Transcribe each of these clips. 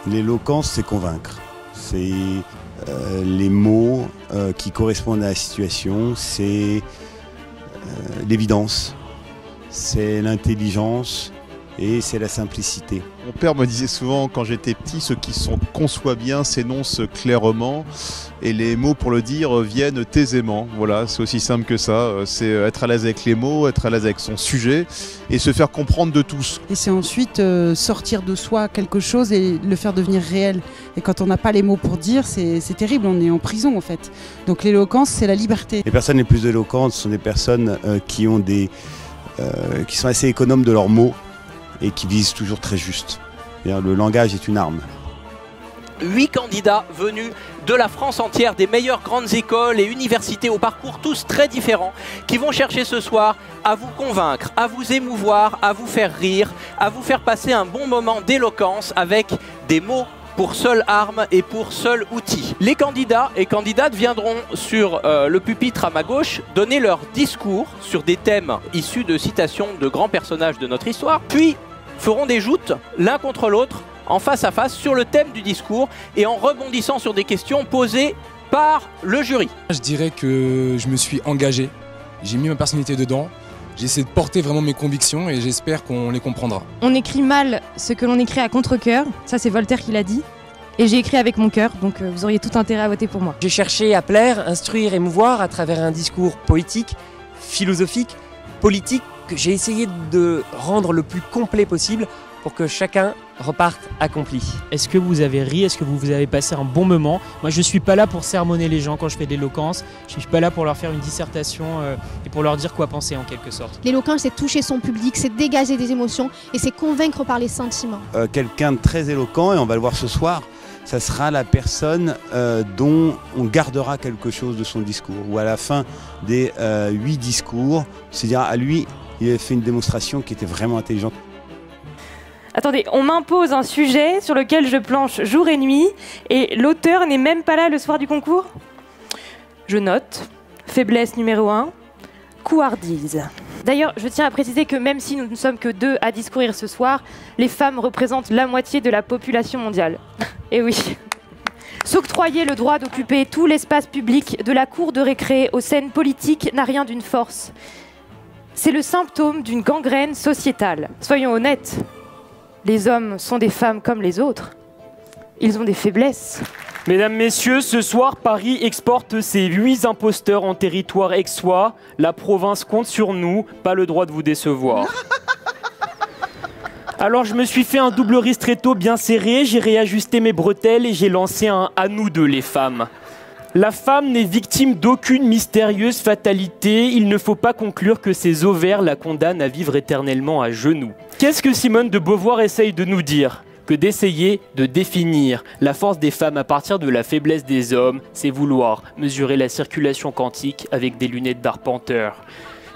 L'éloquence, c'est convaincre. C'est les mots qui correspondent à la situation, c'est l'évidence, c'est l'intelligence et c'est la simplicité. Mon père me disait souvent quand j'étais petit, ceux qui sont conçoivent bien s'énoncent clairement et les mots pour le dire viennent aisément. Voilà, c'est aussi simple que ça. C'est être à l'aise avec les mots, être à l'aise avec son sujet et se faire comprendre de tous. Et c'est ensuite sortir de soi quelque chose et le faire devenir réel. Et quand on n'a pas les mots pour dire, c'est terrible, on est en prison en fait. Donc l'éloquence, c'est la liberté. Les personnes les plus éloquentes sont des personnes qui sont assez économes de leurs mots et qui visent toujours très juste. Le langage est une arme. 8 candidats venus de la France entière, des meilleures grandes écoles et universités au parcours tous très différents, qui vont chercher ce soir à vous convaincre, à vous émouvoir, à vous faire rire, à vous faire passer un bon moment d'éloquence avec des mots pour seule arme et pour seul outil. Les candidats et candidates viendront sur le pupitre à ma gauche donner leur discours sur des thèmes issus de citations de grands personnages de notre histoire, puis feront des joutes l'un contre l'autre en face à face sur le thème du discours et en rebondissant sur des questions posées par le jury. Je dirais que je me suis engagé, j'ai mis ma personnalité dedans, j'ai essayé de porter vraiment mes convictions et j'espère qu'on les comprendra. On écrit mal ce que l'on écrit à contre-cœur, ça c'est Voltaire qui l'a dit, et j'ai écrit avec mon cœur, donc vous auriez tout intérêt à voter pour moi. J'ai cherché à plaire, instruire, émouvoir à travers un discours poétique, philosophique, politique, que j'ai essayé de rendre le plus complet possible pour que chacun reparte accompli. Est-ce que vous avez ri? Est-ce que vous avez passé un bon moment? Moi, je ne suis pas là pour sermonner les gens quand je fais de l'éloquence. Je ne suis pas là pour leur faire une dissertation et pour leur dire quoi penser en quelque sorte. L'éloquence, c'est toucher son public, c'est dégager des émotions et c'est convaincre par les sentiments. Quelqu'un de très éloquent, et on va le voir ce soir, ça sera la personne dont on gardera quelque chose de son discours. Ou à la fin des 8 discours, c'est-à-dire à lui, il avait fait une démonstration qui était vraiment intelligente. Attendez, on m'impose un sujet sur lequel je planche jour et nuit et l'auteur n'est même pas là le soir du concours? Je note, faiblesse numéro 1, couardise. D'ailleurs, je tiens à préciser que même si nous ne sommes que 2 à discourir ce soir, les femmes représentent la moitié de la population mondiale. Et oui. S'octroyer le droit d'occuper tout l'espace public, de la cour de récré aux scènes politiques, n'a rien d'une force. C'est le symptôme d'une gangrène sociétale. Soyons honnêtes, les hommes sont des femmes comme les autres. Ils ont des faiblesses. Mesdames, Messieurs, ce soir, Paris exporte ses 8 imposteurs en territoire aixois. La province compte sur nous, pas le droit de vous décevoir. Alors je me suis fait un double ristretto bien serré, j'ai réajusté mes bretelles et j'ai lancé un « à nous deux les femmes ». La femme n'est victime d'aucune mystérieuse fatalité, il ne faut pas conclure que ses ovaires la condamnent à vivre éternellement à genoux. Qu'est-ce que Simone de Beauvoir essaye de nous dire? Que d'essayer de définir la force des femmes à partir de la faiblesse des hommes, c'est vouloir mesurer la circulation quantique avec des lunettes d'arpenteur.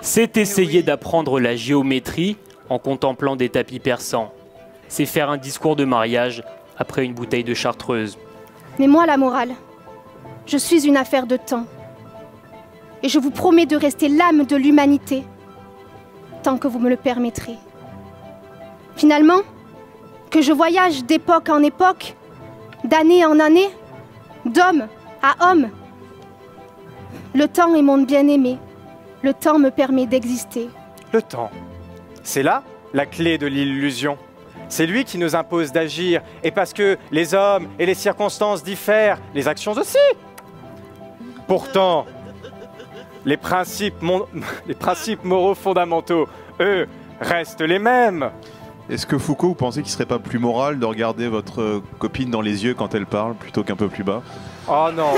C'est essayer d'apprendre la géométrie en contemplant des tapis persans. C'est faire un discours de mariage après une bouteille de chartreuse. Mais moi, la morale, je suis une affaire de temps. Et je vous promets de rester l'âme de l'humanité, tant que vous me le permettrez. Finalement, que je voyage d'époque en époque, d'année en année, d'homme à homme, le temps est mon bien-aimé. Le temps me permet d'exister. Le temps, c'est là la clé de l'illusion. C'est lui qui nous impose d'agir. Et parce que les hommes et les circonstances diffèrent, les actions aussi. Pourtant, les principes moraux fondamentaux, eux, restent les mêmes. Est-ce que Foucault, vous pensez qu'il ne serait pas plus moral de regarder votre copine dans les yeux quand elle parle, plutôt qu'un peu plus bas? Oh non.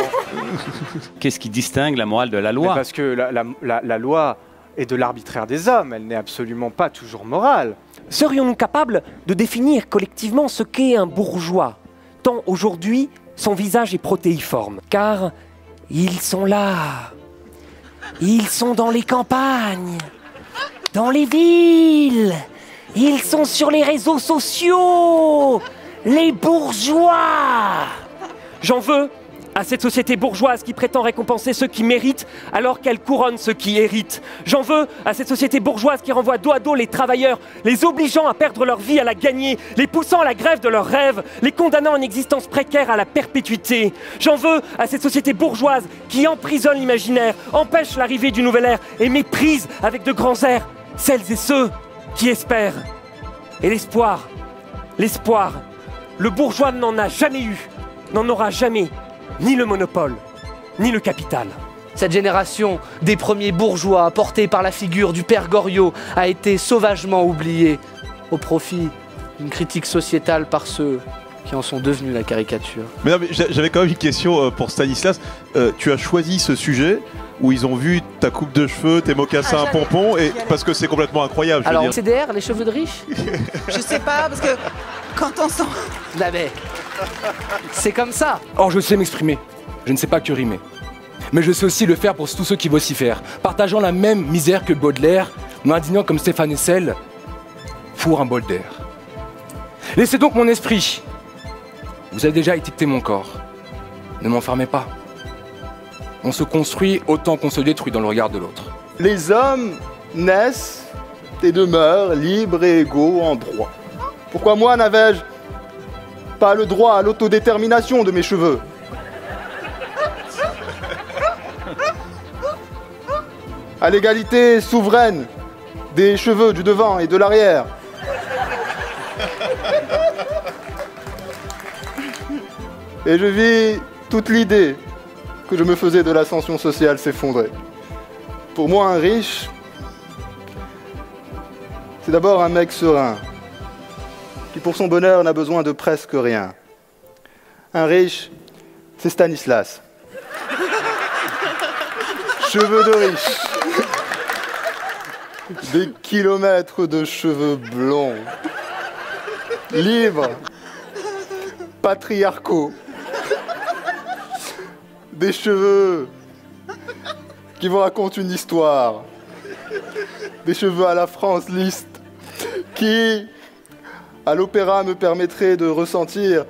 Qu'est-ce qui distingue la morale de la loi? Mais parce que la loi est de l'arbitraire des hommes, elle n'est absolument pas toujours morale. Serions-nous capables de définir collectivement ce qu'est un bourgeois, tant aujourd'hui son visage est protéiforme? Car ils sont là, ils sont dans les campagnes, dans les villes, ils sont sur les réseaux sociaux, les bourgeois. J'en veux à cette société bourgeoise qui prétend récompenser ceux qui méritent alors qu'elle couronne ceux qui héritent. J'en veux à cette société bourgeoise qui renvoie dos à dos les travailleurs, les obligeant à perdre leur vie à la gagner, les poussant à la grève de leurs rêves, les condamnant à une existence précaire à la perpétuité. J'en veux à cette société bourgeoise qui emprisonne l'imaginaire, empêche l'arrivée du nouvel ère et méprise avec de grands airs celles et ceux qui espèrent. Et l'espoir, le bourgeois n'en a jamais eu, n'en aura jamais, ni le monopole, ni le capital. Cette génération des premiers bourgeois, portée par la figure du père Goriot, a été sauvagement oubliée au profit d'une critique sociétale par ceux qui en sont devenus la caricature. Mais non, mais j'avais quand même une question pour Stanislas. Tu as choisi ce sujet où ils ont vu ta coupe de cheveux, tes mocassins à pompons, et parce que c'est complètement incroyable. Alors, CDR, les cheveux de riche? Je sais pas, parce que quand on sent... Non mais, c'est comme ça. Or, je sais m'exprimer. Je ne sais pas que rimer. Mais je sais aussi le faire pour tous ceux qui vocifèrent, partageant la même misère que Baudelaire, m'indignant comme Stéphane Hessel pour un bol d'air. Laissez donc mon esprit. Vous avez déjà étiqueté mon corps. Ne m'enfermez pas. On se construit autant qu'on se détruit dans le regard de l'autre. Les hommes naissent et demeurent libres et égaux en droit. Pourquoi moi n'avais-je pas le droit à l'autodétermination de mes cheveux? À l'égalité souveraine des cheveux du devant et de l'arrière. Et je vis toute l'idée que je me faisais de l'ascension sociale s'effondrer. Pour moi, un riche, c'est d'abord un mec serein, qui pour son bonheur n'a besoin de presque rien. Un riche, c'est Stanislas. Cheveux de riche. Des kilomètres de cheveux blonds. Libres. Patriarcaux. Des cheveux qui vous racontent une histoire. Des cheveux à la France Liszt qui, à l'opéra, me permettraient de ressentir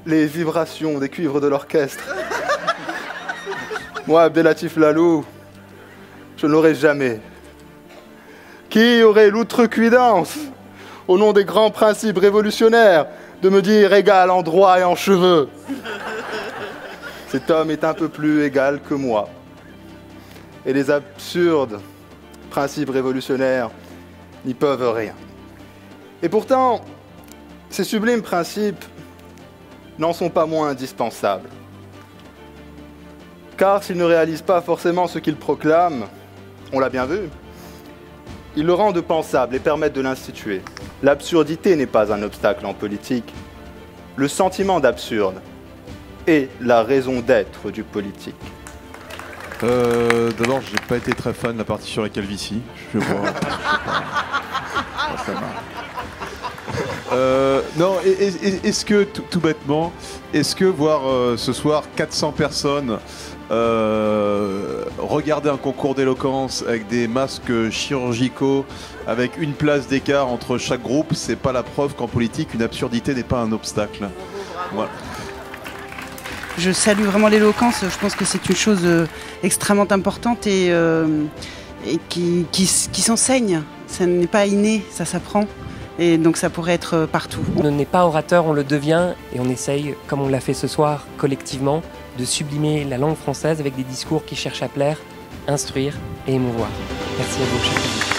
les vibrations des cuivres de l'orchestre. Moi, Abdelatif Lalou, je ne l'aurais jamais. Qui aurait l'outrecuidance, au nom des grands principes révolutionnaires, de me dire égal en droit et en cheveux? Cet homme est un peu plus égal que moi. Et les absurdes principes révolutionnaires n'y peuvent rien. Et pourtant, ces sublimes principes n'en sont pas moins indispensables. Car s'ils ne réalisent pas forcément ce qu'ils proclament, on l'a bien vu, ils le rendent pensable et permettent de l'instituer. L'absurdité n'est pas un obstacle en politique. Le sentiment d'absurde est la raison d'être du politique. D'abord, j'ai pas été très fan de la partie sur la calvitie. Je vois. Non, est-ce que, tout bêtement, est-ce que voir ce soir 400 personnes regarder un concours d'éloquence avec des masques chirurgicaux, avec une place d'écart entre chaque groupe, c'est pas la preuve qu'en politique, une absurdité n'est pas un obstacle. Voilà. Je salue vraiment l'éloquence, je pense que c'est une chose extrêmement importante et qui s'enseigne. Ça n'est pas inné, ça s'apprend. Et donc ça pourrait être partout. On n'est pas orateur, on le devient et on essaye, comme on l'a fait ce soir collectivement, de sublimer la langue française avec des discours qui cherchent à plaire, instruire et émouvoir. Merci à vous, chers amis.